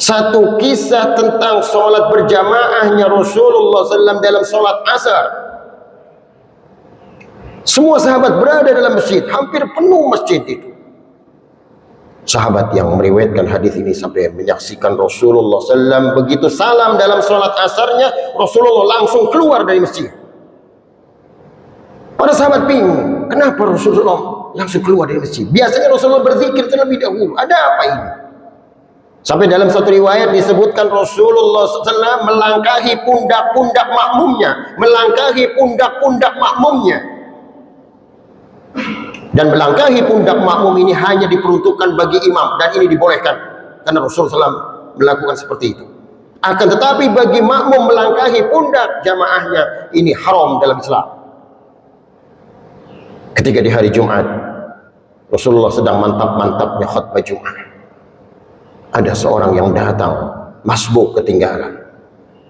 Satu kisah tentang solat berjamaahnya Rasulullah SAW dalam solat asar. Semua sahabat berada dalam masjid, hampir penuh masjid itu. Sahabat yang meriwayatkan hadis ini sampai menyaksikan Rasulullah SAW begitu salam dalam solat asarnya, Rasulullah langsung keluar dari masjid. Para sahabat bingung, kenapa Rasulullah langsung keluar dari masjid? Biasanya Rasulullah berzikir terlebih dahulu. Ada apa ini? Sampai dalam satu riwayat disebutkan Rasulullah SAW melangkahi pundak-pundak makmumnya, melangkahi pundak-pundak makmumnya. Dan melangkahi pundak makmum ini hanya diperuntukkan bagi imam, dan ini dibolehkan karena Rasulullah SAW melakukan seperti itu. Akan tetapi bagi makmum melangkahi pundak jamaahnya ini haram dalam Islam. Ketika di hari Jumat Rasulullah sedang mantap-mantapnya khutbah Jumat, ada seorang yang datang masbuk ketinggalan.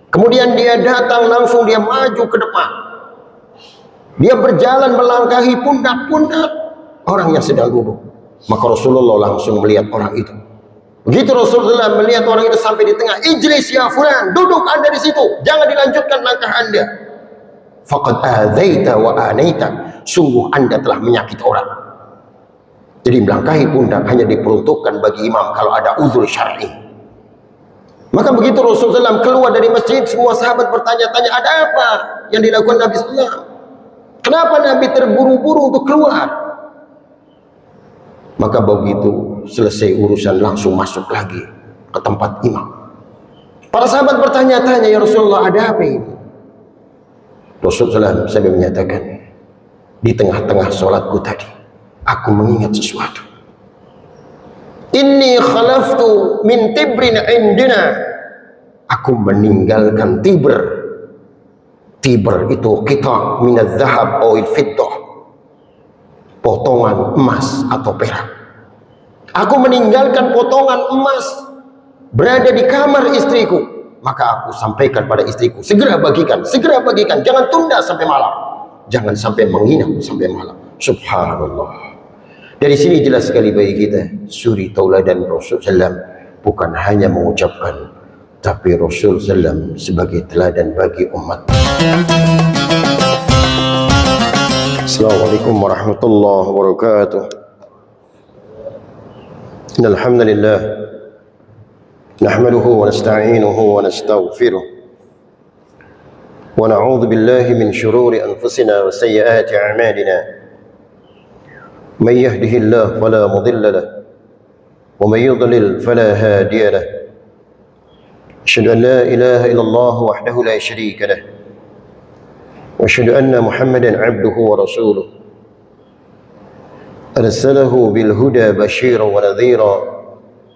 Kemudian dia datang langsung, dia maju ke depan, dia berjalan melangkahi pundak-pundak orang yang sedang duduk. Maka Rasulullah langsung melihat orang itu. Begitu Rasulullah melihat orang itu sampai di tengah, ijlis ya fulan, duduk anda di situ, jangan dilanjutkan langkah anda. Faqad adzaita wa anaita, sungguh anda telah menyakiti orang. Jadi melangkahi pundak hanya diperuntukkan bagi imam kalau ada uzur syar'i. Maka begitu Rasulullah SAW keluar dari masjid, semua sahabat bertanya-tanya, ada apa yang dilakukan Nabi SAW? Kenapa Nabi terburu-buru untuk keluar? Maka begitu selesai urusan langsung masuk lagi ke tempat imam. Para sahabat bertanya-tanya, ya Rasulullah, ada apa ini? Rasulullah SAW menyatakan, di tengah-tengah sholatku tadi aku mengingat sesuatu. Inni khalaftu min tibrin indina, aku meninggalkan tibr. Tibr itu qita' min adz-dzahab aw al-fiddah, potongan emas atau perak. Aku meninggalkan potongan emas berada di kamar istriku. Maka aku sampaikan pada istriku, segera bagikan, jangan tunda sampai malam, jangan sampai menginap sampai malam. Subhanallah. Dari sini jelas sekali bagi kita suri tauladan Rasul SAW bukan hanya mengucapkan, tapi Rasul SAW sebagai teladan bagi umat. Assalamualaikum warahmatullahi wabarakatuh. Innal hamdalillah nahmaduhu wa nasta'inuhu wa nastaghfiruh wa na'udzu billahi min shururi anfusina wa sayyiati a'malina. من يهده الله فلا مضل له ومن يضلل فلا هادي له. أشهد أن لا إله إلا الله وحده لا شريك له وأشهد أن محمدا عبده ورسوله أرسله بالهدى بشيرا ونذيرا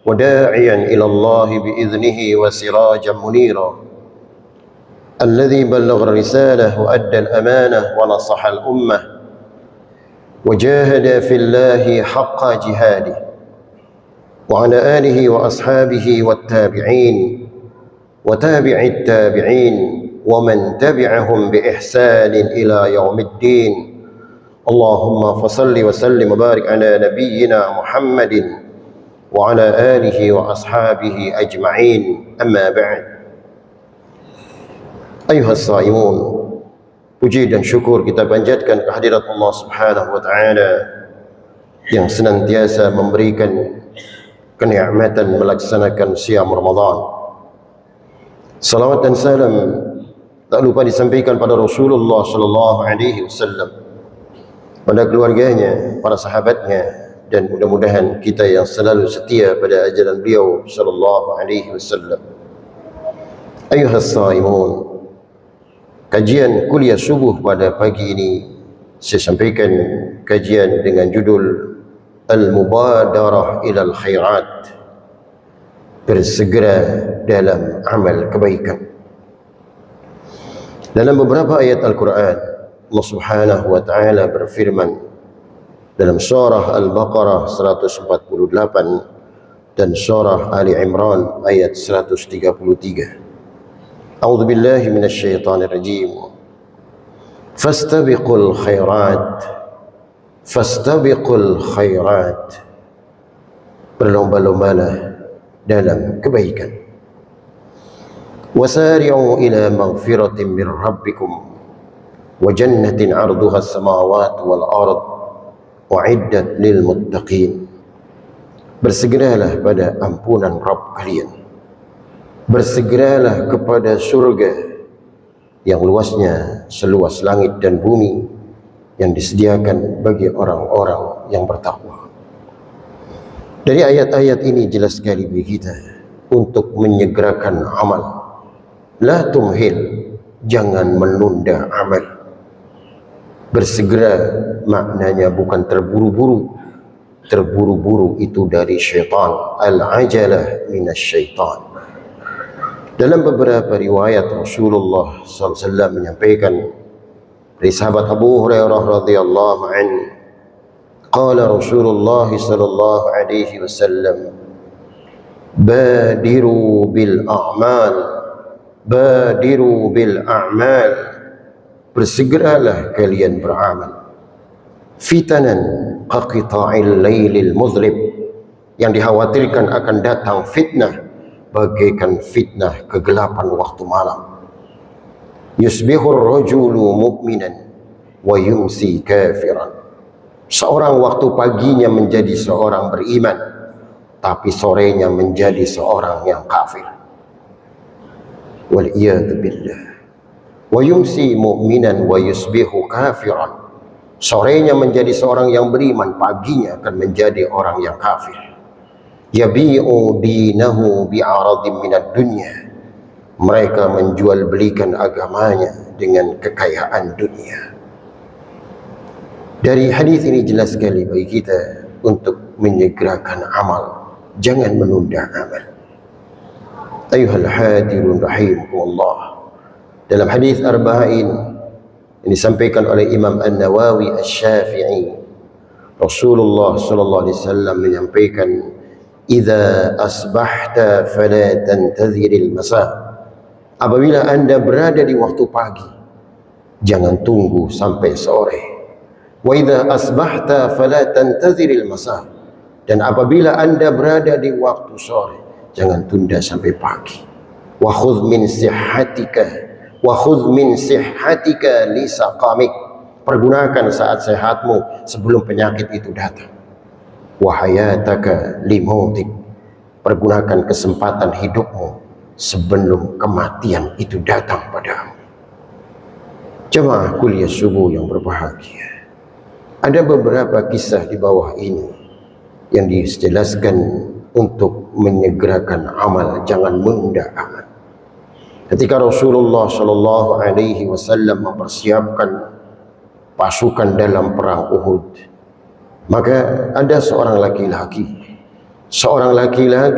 وداعيا إلى الله بإذنه وسراجا منيرا الذي بلغ الرسالة وأدى الأمانة ونصح الأمة وجاهد في الله حق جهاده وعلى آله وأصحابه والتابعين وتابع التابعين ومن تبعهم بإحسان إلى يوم الدين. اللهم فصل وسلم وبارك على نبينا محمد وعلى آله وأصحابه أجمعين. أما بعد. أيها الصائمون, puji dan syukur kita panjatkan kehadirat Allah Subhanahu wa taala yang senantiasa memberikan kenikmatan melaksanakan siam Ramadan. Salawat dan salam tak lupa disampaikan pada Rasulullah sallallahu alaihi wasallam, pada keluarganya, para sahabatnya, dan mudah-mudahan kita yang selalu setia pada ajaran beliau sallallahu alaihi wasallam. Ayuhas saimun, kajian kuliah subuh pada pagi ini saya sampaikan kajian dengan judul Al-Mubadarah ilal Khairat, bersegera dalam amal kebaikan. Dalam beberapa ayat Al-Quran, Allah Subhanahu wa ta'ala berfirman dalam surah Al-Baqarah 148 dan surah Ali Imran ayat 133. A'udzu billahi minasy syaithanir rajim. Fastabiqul khairat. Fastabiqul khairat. Berlomba-lombalah dalam kebaikan. wasari'u ila maghfiratin min rabbikum wa jannatin 'arduha as-samawati wal ard u'iddat lil muttaqin. Bersegeralah pada ampunan Rabb kalian, bersegeralah kepada surga yang luasnya seluas langit dan bumi, yang disediakan bagi orang-orang yang bertakwa. Dari ayat-ayat ini jelas sekali bagi kita untuk menyegerakan amal. La tumhil, jangan menunda amal. Bersegera maknanya bukan terburu-buru. Terburu-buru itu dari syaitan. Al-ajalah minasyaitan. Dalam beberapa riwayat Rasulullah SAW menyampaikan dari sahabat Abu Hurairah radhiyallahu anhu, qala Rasulullah sallallahu alaihi wasallam, badiru bil a'mal, badiru bil a'mal, bersegeralah kalian beramal. Fitanan qaqita'il lailil muzlib, yang dikhawatirkan akan datang fitnah bagaikan fitnah kegelapan waktu malam. Yusbihur rajulu mu'minan wa yumsi kafiran, seorang waktu paginya menjadi seorang beriman, tapi sorenya menjadi seorang yang kafir. Wal iyadu billah. Wa yumsi mu'minan wa yusbihu kafiran, sorenya menjadi seorang yang beriman, paginya akan menjadi orang yang kafir. Yabi'u dinahu bi'aradin minad dunya, mereka menjual belikan agamanya dengan kekayaan dunia. Dari hadis ini jelas sekali bagi kita untuk menyegerakan amal, jangan menunda amal. Ayuhal hadirun rahimakumullah, dalam hadis Arba'in yang disampaikan oleh Imam An-Nawawi Asy-Syafi'i, Rasulullah sallallahu alaihi wasallam menyampaikan, idza asbahta fala tantaziril masa, apabila anda berada di waktu pagi, jangan tunggu sampai sore. Wa idza asbahta fala tantaziril masa, dan apabila anda berada di waktu sore, jangan tunda sampai pagi. Wa khudh min sihhatika, wa khudh min sihhatika li saqamik, pergunakan saat sehatmu sebelum penyakit itu datang. Wa hayataka li mautik, pergunakan kesempatan hidupmu sebelum kematian itu datang padamu. Jemaah kuliah subuh yang berbahagia, ada beberapa kisah di bawah ini yang dijelaskan untuk menyegerakan amal, jangan menunda amal. Ketika Rasulullah sallallahu alaihi wasallam mempersiapkan pasukan dalam perang Uhud, maka ada seorang laki-laki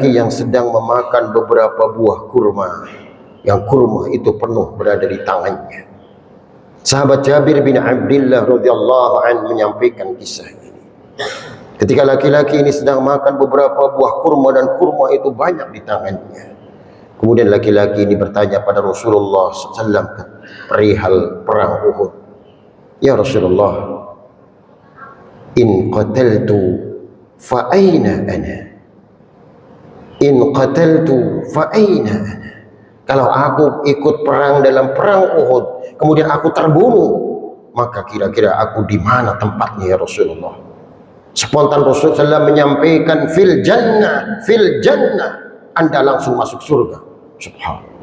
yang sedang memakan beberapa buah kurma, yang kurma itu penuh berada di tangannya. Sahabat Jabir bin Abdullah radhiyallahu anhu menyampaikan kisah ini. Ketika laki-laki ini sedang makan beberapa buah kurma dan kurma itu banyak di tangannya, kemudian laki-laki ini bertanya pada Rasulullah SAW perihal perang Uhud, ya Rasulullah, in qataltu fa aina ana, in qataltu fa aina ana, kalau aku ikut perang dalam perang Uhud kemudian aku terbunuh, maka kira-kira aku di mana tempatnya ya Rasulullah? Spontan Rasulullah SAW menyampaikan fil jannah, fil jannah, anda langsung masuk surga. Subhanallah.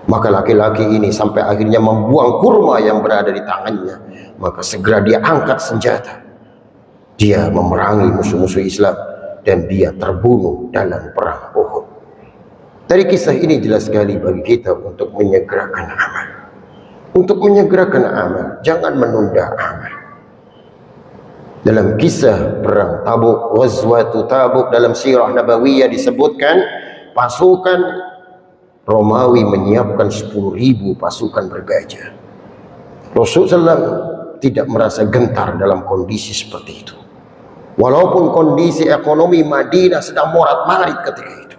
Maka laki-laki ini sampai akhirnya membuang kurma yang berada di tangannya, maka segera dia angkat senjata, dia memerangi musuh-musuh Islam, dan dia terbunuh dalam perang Uhud. Dari kisah ini jelas sekali bagi kita untuk menyegerakan amal, untuk menyegerakan amal, jangan menunda amal. Dalam kisah perang Tabuk, Ghazwatu Tabuk, dalam sirah Nabawiyah disebutkan pasukan Romawi menyiapkan 10.000 pasukan bergajah. Rasulullah SAW tidak merasa gentar dalam kondisi seperti itu, walaupun kondisi ekonomi Madinah sedang morat-marit ketika itu.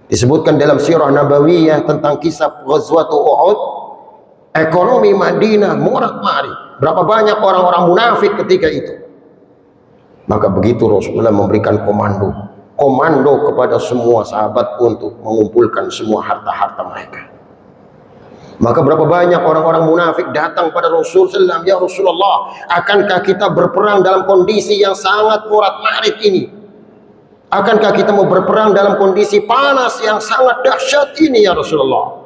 Disebutkan dalam sirah Nabawiyah tentang kisah Ghazwatu Uhud, ekonomi Madinah morat-marit, berapa banyak orang-orang munafik ketika itu. Maka begitu Rasulullah memberikan komando, komando kepada semua sahabat untuk mengumpulkan semua harta-harta mereka. Maka berapa banyak orang-orang munafik datang pada Rasul SAW, ya Rasulullah, akankah kita berperang dalam kondisi yang sangat morat-marit ini? Akankah kita mau berperang dalam kondisi panas yang sangat dahsyat ini, ya Rasulullah?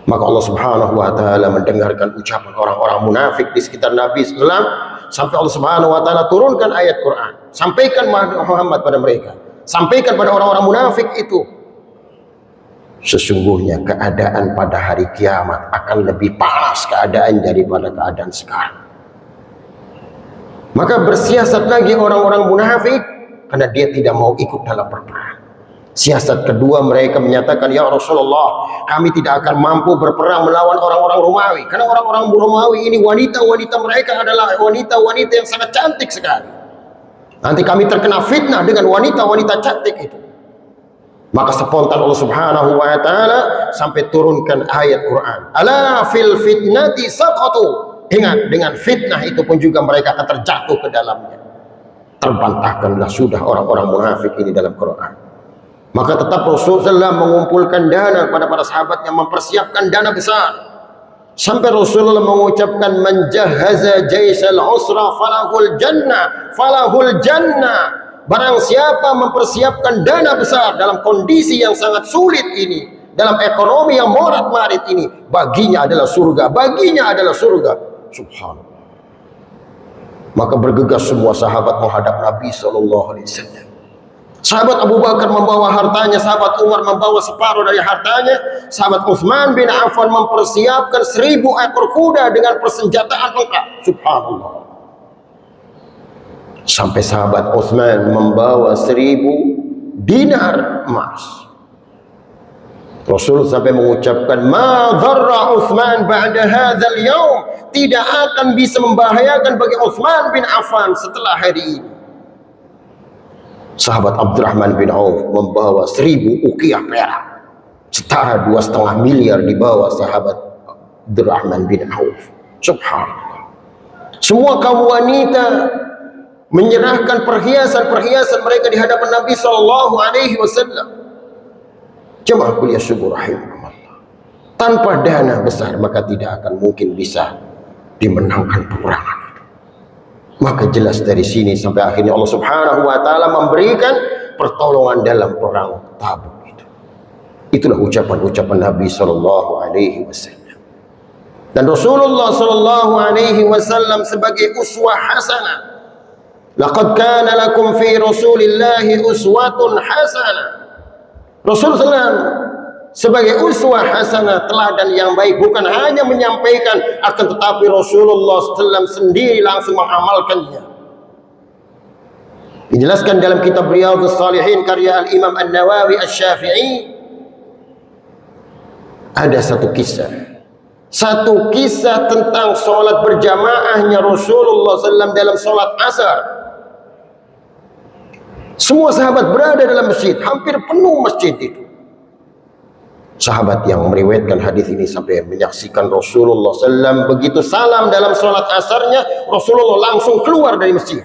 Maka Allah Subhanahu wa taala mendengarkan ucapan orang-orang munafik di sekitar Nabi SAW, sampai Allah Subhanahu wa taala turunkan ayat Quran. Sampaikan Muhammad pada mereka, sampaikan pada orang-orang munafik itu, sesungguhnya keadaan pada hari kiamat akan lebih panas keadaan daripada keadaan sekarang. Maka bersiasat lagi orang-orang munafik karena dia tidak mau ikut dalam perperang. Siasat kedua, mereka menyatakan, ya Rasulullah, kami tidak akan mampu berperang melawan orang-orang Romawi, karena orang-orang Romawi ini wanita-wanita mereka adalah wanita-wanita yang sangat cantik sekali. Nanti kami terkena fitnah dengan wanita-wanita cantik itu. Maka spontan Allah Subhanahu wa taala sampai turunkan ayat Quran, ala fil fitnati saqatu. Ingat, dengan fitnah itu pun juga mereka akan terjatuh ke dalamnya. Terbantahkanlah sudah orang-orang munafik ini dalam Quran. Maka tetap Rasulullah mengumpulkan dana pada para sahabatnya, mempersiapkan dana besar, sampai Rasulullah mengucapkan, menjahaza jaisal usra falahul jannah, falahul jannah. Barang siapa mempersiapkan dana besar dalam kondisi yang sangat sulit ini, dalam ekonomi yang morat-marit ini, baginya adalah surga, baginya adalah surga. Subhanallah. Maka bergegas semua sahabat menghadap Nabi SAW. Sahabat Abu Bakar membawa hartanya, sahabat Umar membawa separuh dari hartanya, sahabat Utsman bin Affan mempersiapkan 1000 ekor kuda dengan persenjataan lengkap. Subhanallah. Sampai sahabat Utsman membawa 1000 dinar emas. Rasul sampai mengucapkan, ma dharra Utsman ba'da hadzal yaum, tidak akan bisa membahayakan bagi Utsman bin Affan setelah hari ini. Sahabat Abdurrahman bin Auf membawa 1000 uqiyah perak, setara 2,5 miliar dibawa sahabat Abdurrahman bin Auf. Subhanallah. Semua kaum wanita menyerahkan perhiasan-perhiasan mereka di hadapan Nabi SAW. Jemaah kuliah syukur rahimahullah. Tanpa dana besar maka tidak akan mungkin bisa dimenangkan peperangan. Maka jelas dari sini sampai akhirnya Allah Subhanahu wa taala memberikan pertolongan dalam perang Tabuk itu. Itulah ucapan-ucapan Nabi sallallahu alaihi wasallam. Dan Rasulullah sallallahu alaihi wasallam sebagai uswah hasanah. Laqad kana lakum fi Rasulillahi uswatun hasanah. Rasulullah sebagai uswah hasanah, teladan yang baik, bukan hanya menyampaikan, akan tetapi Rasulullah SAW sendiri langsung mengamalkannya. Dijelaskan dalam kitab Riyadhus Shalihin karya Al-Imam An-Nawawi Asy-Syafi'i, ada satu kisah tentang sholat berjamaahnya Rasulullah SAW dalam sholat asar. Semua sahabat berada dalam masjid, hampir penuh masjid itu. Sahabat yang meriwayatkan hadis ini sampai menyaksikan Rasulullah SAW begitu salam dalam sholat asarnya, Rasulullah langsung keluar dari masjid.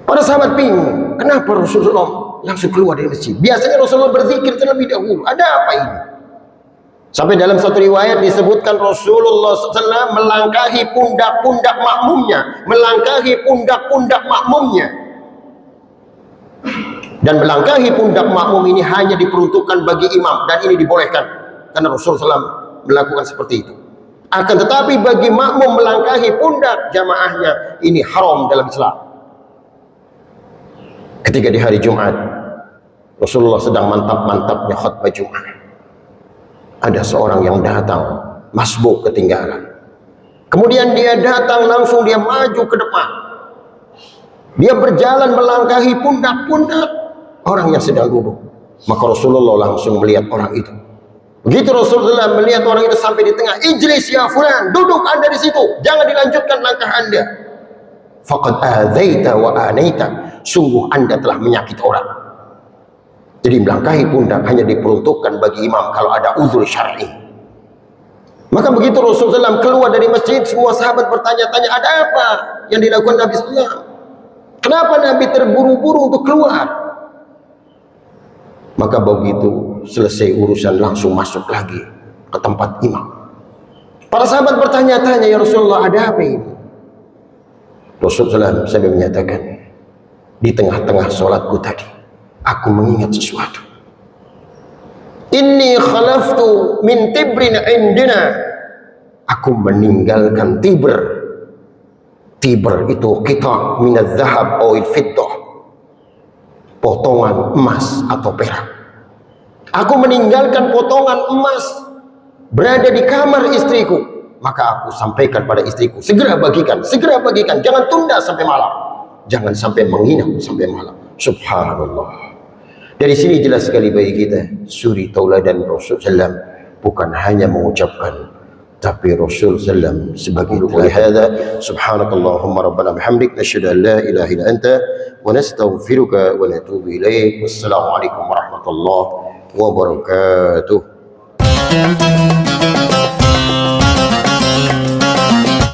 Para sahabat bingung, kenapa Rasulullah langsung keluar dari masjid? Biasanya Rasulullah berzikir terlebih dahulu. Ada apa ini? Sampai dalam satu riwayat disebutkan Rasulullah SAW melangkahi pundak-pundak makmumnya, melangkahi pundak-pundak makmumnya. Dan melangkahi pundak makmum ini hanya diperuntukkan bagi imam, dan ini dibolehkan karena Rasulullah SAW melakukan seperti itu. Akan tetapi bagi makmum melangkahi pundak jamaahnya ini haram dalam Islam. Ketika di hari Jumat Rasulullah sedang mantap-mantapnya khutbah Jumat, ada seorang yang datang masbuk ketinggalan. Kemudian dia datang langsung, dia maju ke depan, dia berjalan melangkahi pundak-pundak orang yang sedang duduk. Maka Rasulullah langsung melihat orang itu. Begitu Rasulullah melihat orang itu sampai di tengah, ijlis ya fulan, duduk anda di situ, jangan dilanjutkan langkah anda. Faqad adzaita wa anaita, sungguh anda telah menyakiti orang. Jadi melangkahi pundak hanya diperuntukkan bagi imam kalau ada uzur syar'i. Maka begitu Rasulullah keluar dari masjid, semua sahabat bertanya-tanya, ada apa yang dilakukan Nabi sallallahu alaihi wasallam? Kenapa Nabi terburu-buru untuk keluar? Maka begitu selesai urusan langsung masuk lagi ke tempat imam. Para sahabat bertanya-tanya, ya Rasulullah, ada apa ini? Rasulullah SAW menyatakan, di tengah-tengah sholatku tadi, aku mengingat sesuatu. Inni khalaftu min tibrin indina. Aku meninggalkan tibr. Tibr itu qita' minaz zahab awil fiddah, potongan emas atau perak. Aku meninggalkan potongan emas berada di kamar istriku. Maka aku sampaikan pada istriku, segera bagikan, jangan tunda sampai malam, jangan sampai menginap sampai malam. Subhanallah. Dari sini jelas sekali bagi kita suri tauladan Rasul sallam, bukan hanya mengucapkan, tapi Rasul sallam sebagai hadza. Subhanakallahumma rabbana bihamdik, nasyhadu an la ilaha illa anta wa nastaghfiruka wa natubu ilaik. Wassalamu alaikum warahmatullahi wabarakatuh.